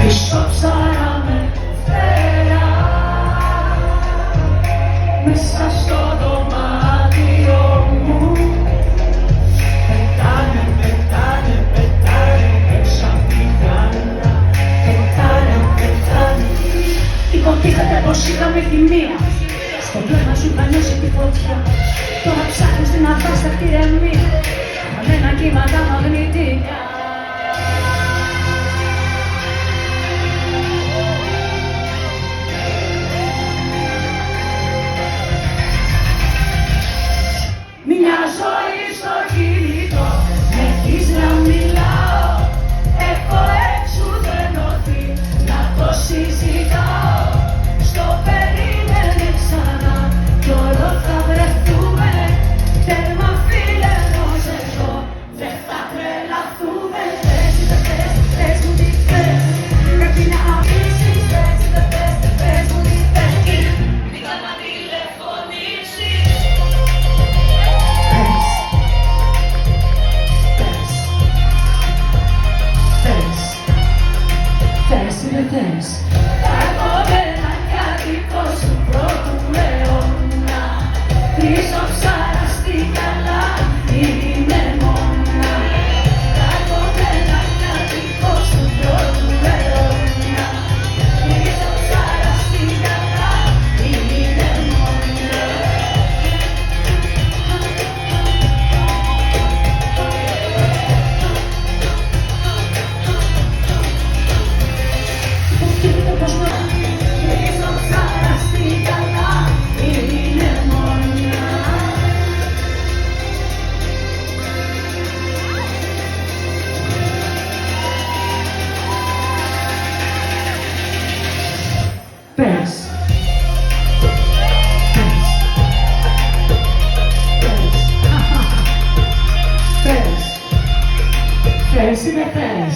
πίσω ψάρα με φέρα μέσα στο δωμάτιο μου. Πετάνε, πετάνε, πετάνε έξω απ' την γάλα. Πετάνε, πετάνε. Υποτίθεται πως είχαμε χημεία. Στο πλέον σου είχα νιώσει τη φωτιά. Τώρα ψάχνεις την αβάσταχτη ηρεμία. Χαμένα κύματα μαγνητικά. Μια ζωή στο κινητό, με έχεις να μιλάω. Έχω εξουδενωθεί να το συζητάω. Στο περίμενε ξανά κι όλο θα βρεθούμε. Τέρμα φίλε ενός εδώ, δεν θα τρελαθούμε. Πες ή δεν πες, πες μου τι θες. Πρέπει να αφήσεις, πες ή δεν πες, πες μου τι θες. Μην ξανατηλεφωνήσεις. Θες. Τα κομμενάκια δικός του πρώτου αιώνα. Πίσω ψάρα στην καλά είναι μόνα. Τα κομμενάκια δικός του πρώτου αιώνα. Πίσω ψάρα στην καλά είναι μόνα. Πες. Πες. Πες ή δεν πες.